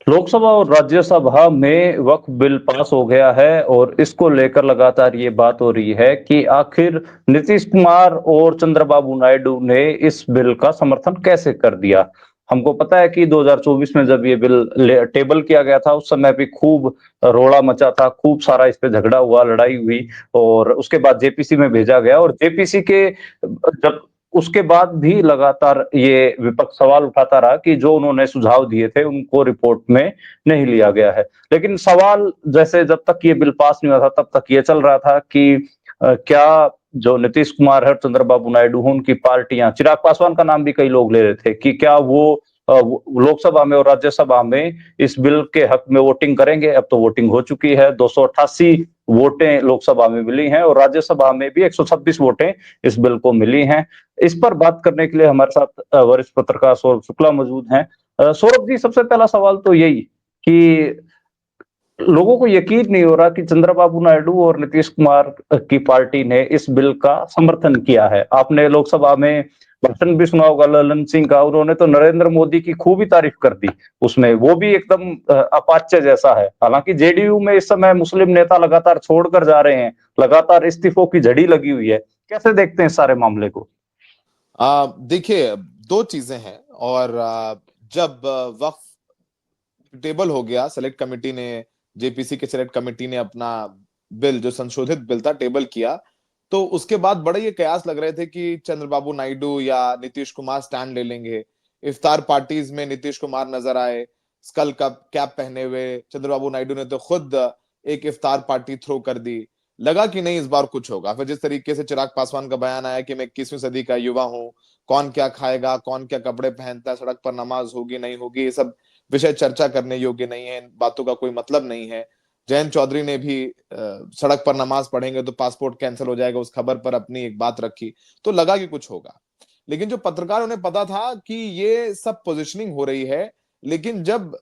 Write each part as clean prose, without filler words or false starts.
लोकसभा और राज्यसभा में वक्फ bill pass हो गया है और इसको लेकर लगातार ये बात हो रही है कि आखिर नीतीश कुमार और चंद्रबाबू नायडू ने इस बिल का समर्थन कैसे कर दिया। हमको पता है कि 2024 में जब ये बिल टेबल किया गया था उस समय भी खूब रोड़ा मचा था, खूब सारा इस पे झगड़ा हुआ, लड़ाई हुई और उसके बाद जेपीसी में भेजा गया और जेपीसी के जब उसके बाद भी लगातार ये विपक्ष सवाल उठाता रहा कि जो उन्होंने सुझाव दिए थे उनको रिपोर्ट में नहीं लिया गया है। लेकिन सवाल जैसे जब तक ये बिल पास नहीं हुआ था तब तक ये चल रहा था कि क्या जो नीतीश कुमार है और चंद्रबाबू नायडू हैं उनकी पार्टियां, चिराग पासवान का नाम भी कई लोग ले रहे थे कि क्या वो लोकसभा में और राज्यसभा में इस बिल के हक में वोटिंग करेंगे। अब तो वोटिंग हो चुकी है, 288 वोटें लोकसभा में मिली हैं और राज्यसभा में भी 126 वोटें इस बिल को मिली हैं। इस पर बात करने के लिए हमारे साथ वरिष्ठ पत्रकार सौरभ शुक्ला मौजूद हैं। सौरभ जी, सबसे पहला सवाल तो यही कि लोगों को यकीन नहीं हो रहा कि चंद्रबाबू नायडू और नीतीश कुमार की पार्टी ने इस बिल का समर्थन किया है। आपने लोकसभा में भाषण भी सुना होगा ललन सिंह का, उन्होंने तो नरेंद्र मोदी की खूब ही तारीफ कर दी उसमें, वो भी एकदम अपाच्य जैसा है। हालांकि जेडीयू में इस समय मुस्लिम नेता लगातार छोड़कर जा रहे हैं, लगातार इस्तीफों की झड़ी लगी हुई है। कैसे देखते हैं इस सारे मामले को? देखिए, दो चीजें हैं। और जब वक्फ टेबल हो गया, सेलेक्ट कमेटी ने, जेपीसी के सेलेक्ट कमेटी ने अपना बिल, जो संशोधित बिल था, टेबल किया, तो उसके बाद बड़े ये कयास लग रहे थे कि चंद्रबाबू नायडू या नीतीश कुमार स्टैंड ले लेंगे। इफ्तार पार्टीज में नीतीश कुमार नजर आए, स्कल कैप पहने हुए। चंद्रबाबू नायडू ने तो खुद एक इफ्तार पार्टी थ्रो कर दी। लगा कि नहीं, इस बार कुछ होगा। फिर जिस तरीके से चिराग पासवान का बयान आया कि मैं 21वीं सदी का युवा हूं, कौन क्या खाएगा, कौन क्या कपड़े पहनता है, सड़क पर नमाज होगी नहीं होगी, ये सब विषय चर्चा करने योग्य नहीं है, इन बातों का कोई मतलब नहीं है। जयंत चौधरी ने भी सड़क पर नमाज पढ़ेंगे तो पासपोर्ट कैंसिल हो जाएगा, उस खबर पर अपनी एक बात रखी। तो लगा कि कुछ होगा। लेकिन जो पत्रकार, उन्हें पता था कि ये सब पोजिशनिंग हो रही है, लेकिन जब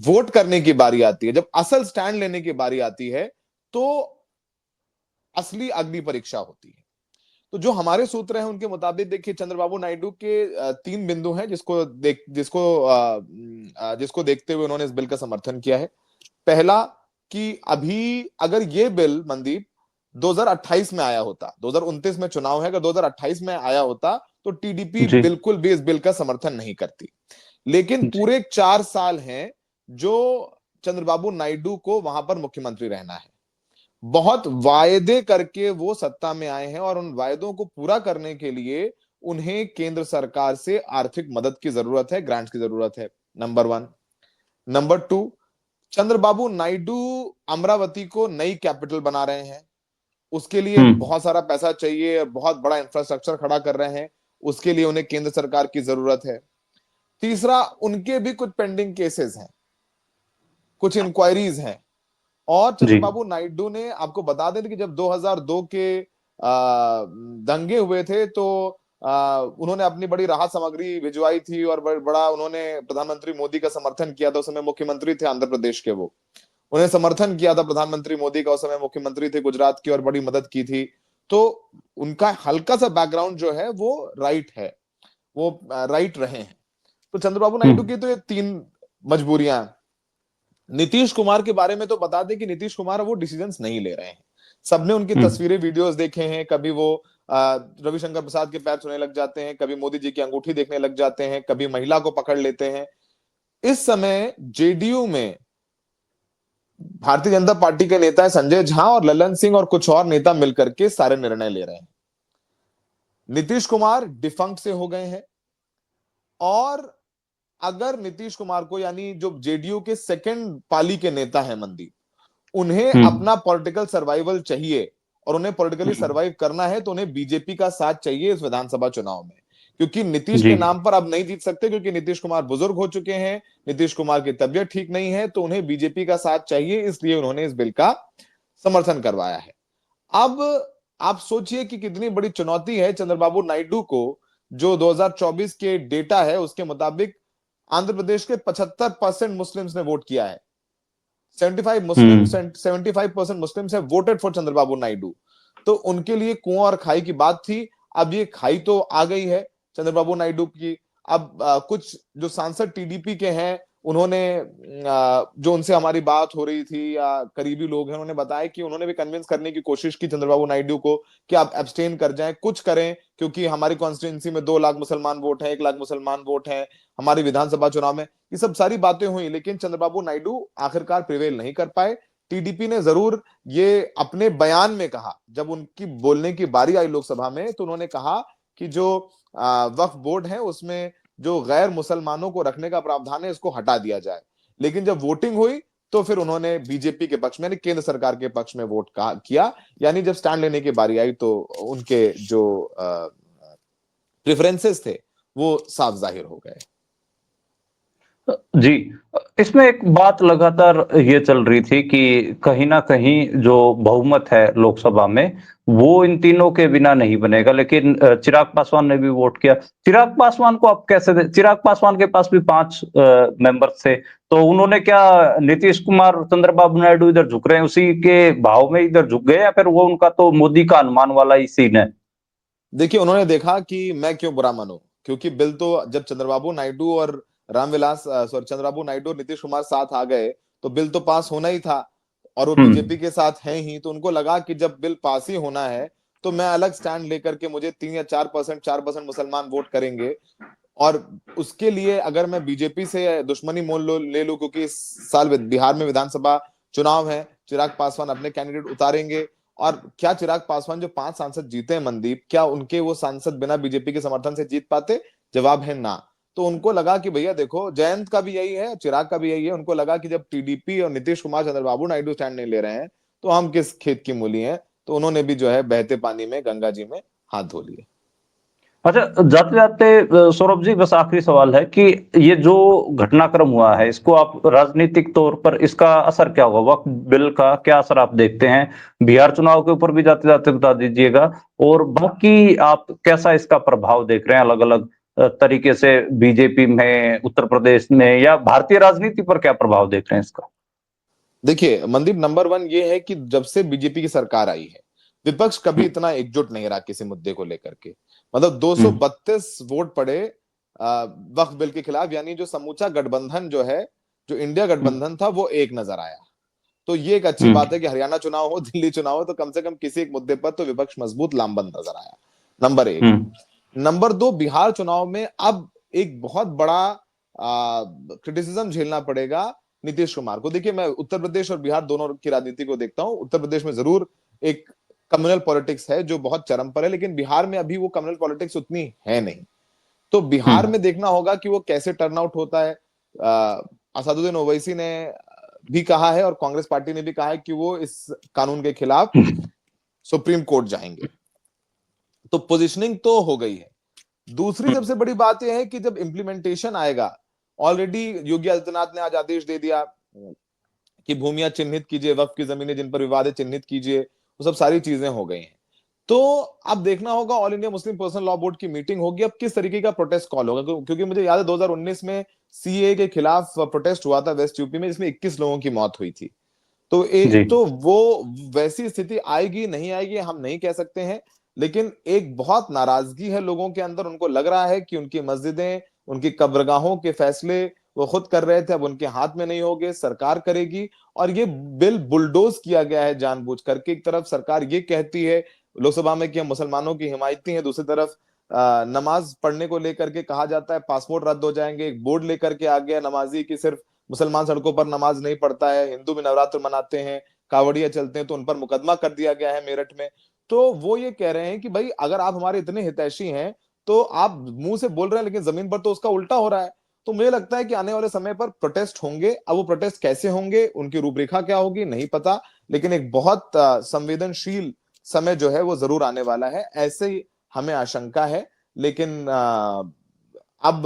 वोट करने की बारी आती है, जब असल स्टैंड लेने की बारी आती है, तो असली अग्नि परीक्षा होती है। तो जो हमारे सूत्र हैं उनके मुताबिक, देखिए, चंद्रबाबू नायडू के तीन बिंदु हैं जिसको देखते हुए उन्होंने इस बिल का समर्थन किया है। पहला, कि अभी अगर ये बिल, मनदीप, 2028 में आया होता, 2029 में चुनाव है, अगर 2028 में आया होता तो टीडीपी जी। बिल्कुल भी इस बिल का समर्थन नहीं करती। लेकिन जी। पूरे 4 साल हैं जो चंद्रबाबू नायडू को वहां पर मुख्यमंत्री रहना है। बहुत वायदे करके वो सत्ता में आए हैं और उन वायदों को पूरा करने के लिए उन्हें केंद्र सरकार से आर्थिक मदद की जरूरत है, ग्रांट्स की जरूरत है। Number one. Number two, Chandrababu Naidu Amravati को नई कैपिटल बना रहे हैं। उसके लिए हम्म। बहुत सारा पैसा चाहिए, बहुत बड़ा इंफ्रास्ट्रक्चर खड़ा कर रहे हैं। उसके लिए उन्हें केंद्र सरकार की जरूरत है। तीसरा, उनके भी कुछ पेंडिंग केसेस हैं, कुछ इंक्वायरीज हैं। और जी। चंद्रबाबू नायडू ने, आपको बता दें कि जब 2002 के दंगे हुए थे, तो उन्होंने अपनी बड़ी राहत सामग्री भिजवाई थी और बड़ा उन्होंने प्रधानमंत्री मोदी का समर्थन किया था। उस समय मुख्यमंत्री थे आंध्र प्रदेश के वो। उन्हें समर्थन किया था प्रधानमंत्री मोदी का, उस समय मुख्यमंत्री थे गुजरात की, और बड़ी मदद की थी। तो उनका हल्का सा बैकग्राउंड जो है वो राइट है, वो राइट रहे हैं। तो चंद्रबाबू नायडू हम्म। की तो ये तीन मजबूरियां हैं। नीतीश कुमार के बारे में तो बता दें कि नीतीश कुमार वो डिसीजंस नहीं ले रहे हैं। सबने उनकी हम्म। तस्वीरें, वीडियोस देखे हैं। कभी वो रविशंकर प्रसाद के पैर छूने लग जाते हैं, कभी मोदी जी की अंगूठी देखने लग जाते हैं, कभी महिला को पकड़ लेते हैं। इस समय जेडीयू में भारतीय जनता पार्टी के नेता है संजय झा और ललन सिंह और कुछ और नेता मिलकर के सारे निर्णय ले रहे हैं। नीतीश कुमार डिफंक्ट से हो गए हैं। और अगर नीतीश कुमार को, यानी जो जेडीयू के सेकंड पाली के नेता है मनदीप, उन्हें हम्म। अपना पॉलिटिकल सर्वाइवल चाहिए और उन्हें पॉलिटिकली हम्म। सर्वाइव करना है, तो उन्हें बीजेपी का साथ चाहिए इस विधानसभा चुनाव में। क्योंकि नीतीश जी। के नाम पर अब नहीं जीत सकते, क्योंकि नीतीश कुमार बुजुर्ग हो चुके हैं, नीतीश कुमार की तबीयत ठीक नहीं है, तो उन्हें बीजेपी का साथ चाहिए, इसलिए उन्होंने इस बिल का समर्थन करवाया है। अब आप सोचिए कि कितनी बड़ी चुनौती है चंद्रबाबू नायडू को। जो 2024 के डेटा है उसके मुताबिक आंध्र प्रदेश के 75% मुस्लिम्स ने वोट किया है। 75% Muslims have voted for Chandrababu Naidu. तो उनके लिए कुआं और खाई की बात थी। अब ये खाई तो आ गई है चंद्रबाबू नायडू की। अब कुछ जो सांसद टीडीपी के हैं उन्होंने जो उनसे हमारी बात हो रही थी या करीबी लोग हैं, उन्होंने बताया कि उन्होंने भी कन्विंस करने की कोशिश की चंद्रबाबू नायडू को कि आप एब्सटेन कर जाएं, कुछ करें, क्योंकि हमारी कॉन्स्टिट्यूंसी में 2 लाख मुसलमान वोट हैं, 1 लाख मुसलमान वोट हैं हमारी विधानसभा चुनाव में। ये सब सारी बातें हुई, लेकिन चंद्रबाबू नायडू आखिरकार प्रिवेल नहीं कर पाए। टीडीपी ने जरूर ये अपने बयान में कहा, जब उनकी बोलने की बारी आई लोकसभा में, तो उन्होंने कहा कि जो वक्फ बोर्ड है उसमें जो गैर मुसलमानों को रखने का प्रावधान है इसको हटा दिया जाए। लेकिन जब वोटिंग हुई तो फिर उन्होंने बीजेपी के पक्ष में, यानी केंद्र सरकार के पक्ष में वोट किया। यानी जब स्टैंड लेने की बारी आई तो उनके जो प्रेफरेंसेस थे वो साफ जाहिर हो गए। जी, इसमें एक बात लगातार ये चल रही थी कि कहीं न कहीं जो बहुमत है लोकसभा में, वो इन तीनों के बिना नहीं बनेगा, लेकिन चिराग पासवान ने भी वोट किया। चिराग पासवान को आप कैसे दे चिराग पासवान के पास भी 5 मेंबर्स थे, तो उन्होंने क्या नीतीश कुमार, चंद्रबाबू नायडू इधर झुक रहे हैं, उसी के भाव में इधर झुक गए या फिर वो उनका तो मोदी का अनुमान वाला ही सीन है? देखिए, उन्होंने देखा कि मैं क्यों बुरा मानूं, क्योंकि बिल तो जब चंद्रबाबू नायडू और रामविलास सॉरी चंद्रबाबू नायडू और नीतीश कुमार साथ आ गए तो बिल तो पास होना ही था, और वो हुँ, बीजेपी के साथ हैं ही, तो उनको लगा कि जब बिल पास ही होना है तो मैं अलग स्टैंड लेकर के, मुझे 3 या 4% 4% मुसलमान वोट करेंगे, और उसके लिए अगर मैं बीजेपी से दुश्मनी मोल ले लूं, क्योंकि इस साल बिहार में विधानसभा चुनाव है, चिराग पासवान अपने कैंडिडेट उतारेंगे। और क्या चिराग पासवान जो 5 सांसद जीते हैं मनदीप, क्या उनके वो सांसद बिना बीजेपी के समर्थन से जीत पाते? जवाब है ना। तो उनको लगा कि भैया देखो, जयंत का भी यही है, चिराग का भी यही है, उनको लगा कि जब टीडीपी और नीतीश कुमार, चंद्रबाबू नायडू स्टैंड नहीं ले रहे हैं तो हम किस खेत की मूली हैं। तो उन्होंने भी जो है बहते पानी में, गंगा जी में हाथ धो लिए। अच्छा, जाते-जाते सौरभ जी, बस आखिरी सवाल है कि ये जो घटनाक्रम हुआ है, इसको आप राजनीतिक तौर पर इसका असर क्या होगा? वक्फ बिल का क्या असर आप देखते हैं? बिहार चुनाव के ऊपर भी जाते-जाते बता दीजिएगा, और बाकी आप कैसा इसका प्रभाव देख रहे हैं अलग-अलग तरीके से बीजेपी में, उत्तर प्रदेश में, या भारतीय राजनीति पर क्या प्रभाव देख रहे हैं इसका? देखिए मनदीप, नंबर 1 ये है कि जब से बीजेपी की सरकार आई है, विपक्ष कभी हुँ, इतना एकजुट नहीं रहा किसी मुद्दे को लेकर के। मतलब हुँ, 232 वोट पड़े वक्फ बिल के खिलाफ, यानी जो समूचा गठबंधन जो है, जो इंडिया हुँ, गठबंधन था, वो एक नजर आया। तो ये एक अच्छी हुँ, बात है कि हरियाणा चुनाव हो, दिल्ली चुनाव हो, तो कम से कम किसी एक मुद्दे पर तो विपक्ष मजबूत लामबंद नजर आया। नंबर 1। हुँ, नंबर 2, बिहार चुनाव में अब एक बहुत बड़ा क्रिटिसिज्म झेलना पड़ेगा नीतीश कुमार को। देखिए, मैं उत्तर प्रदेश और बिहार दोनों की राजनीति को देखता हूं। उत्तर प्रदेश में जरूर एक कम्युनल पॉलिटिक्स है जो बहुत चरम पर है, लेकिन बिहार में अभी वो कम्युनल पॉलिटिक्स उतनी है नहीं। तो हुँ, बिहार में देखना होगा कि वो कैसे टर्न आउट होता है। असदुद्दीन ओवैसी ने भी कहा है और कांग्रेस पार्टी ने भी कहा है कि वो इस कानून के खिलाफ सुप्रीम कोर्ट जाएंगे। तो पोजिशनिंग तो हो गई है। दूसरी हुँ, सबसे बड़ी बात यह है कि जब इंप्लीमेंटेशन आएगा, ऑलरेडी योगी आदित्यनाथ ने आज आदेश दे दिया कि भूमियां चिन्हित कीजिए, वक्फ की जमीनें जिन पर विवाद है चिन्हित कीजिए, वो सब सारी चीजें हो गई हैं। तो अब देखना होगा, all India Muslim personal law board की मीटिंग होगी, अब किस तरीके का प्रोटेस्ट कॉल होगा, क्योंकि मुझे याद है 2019 में सीए के खिलाफ प्रोटेस्ट हुआ था वेस्ट यूपी में, जिसमें 21 लोगों की मौत हुई थी। तो जी, तो वो वैसी स्थिति आएगी नहीं आएगी हम नहीं कह सकते हैं, लेकिन एक बहुत नाराजगी है लोगों के अंदर। उनको लग रहा है कि उनकी मस्जिदें, उनकी कब्रगाहों के फैसले वो खुद कर रहे थे, अब उनके हाथ में नहीं होंगे, सरकार करेगी। और ये बिल बुलडोज किया गया है जानबूझ करके। एक तरफ सरकार ये कहती है लोकसभा में कि हम मुसलमानों की हिमायती हैं, दूसरी तरफ नमाज पढ़ने को लेकर के कहा जाता है पासपोर्ट रद्द हो जाएंगे। एक बोर्ड लेकर के आ गया नमाजी की सिर्फ मुसलमान सड़कों पर नमाज नहीं पढ़ता है, हिंदू भी नवरात्र मनाते हैं, कावड़िया चलते हैं, तो उन पर मुकदमा कर दिया गया है मेरठ में। तो वो ये कह रहे हैं कि भाई अगर आप हमारे इतने हितैषी हैं तो आप मुंह से बोल रहे हैं, लेकिन जमीन पर तो उसका उल्टा हो रहा है। तो मुझे लगता है कि आने वाले समय पर प्रोटेस्ट होंगे। अब वो प्रोटेस्ट कैसे होंगे, उनकी रूपरेखा क्या होगी, नहीं पता, लेकिन एक बहुत संवेदनशील समय जो है वो जरूर आने वाला है, ऐसे ही हमें आशंका है। लेकिन अब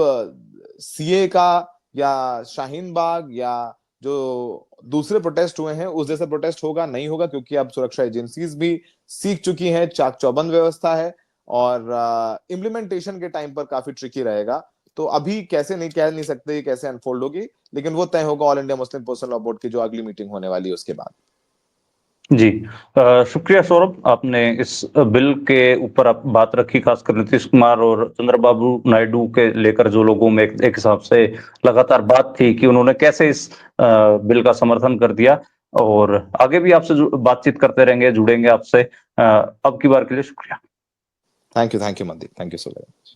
सीए का या शाहीन बाग या जो दूसरे प्रोटेस्ट हुए हैं उस जैसा प्रोटेस्ट होगा नहीं होगा, क्योंकि अब सुरक्षा एजेंसीज भी सीख चुकी हैं, चाक चौबंद व्यवस्था है, और इम्प्लीमेंटेशन के टाइम पर काफी ट्रिकी रहेगा। तो अभी कैसे नहीं कह नहीं सकते कैसे अनफोल्ड होगी, लेकिन वो तय होगा all India Muslim personal law board की जो अगली मीटिंग होने वाली है उसके बाद। जी। शुक्रिया सौरभ, आपने इस बिल के ऊपर आप बात रखी, खासकर नीतीश कुमार और चंद्रबाबू नायडू के लेकर जो लोगों में एक हिसाब से लगातार बात थी कि उन्होंने कैसे इस बिल का समर्थन कर दिया, और आगे भी आपसे बातचीत करते रहेंगे, जुड़ेंगे आपसे। अब की बार के लिए शुक्रिया। Thank you Mandeep, thank you so much.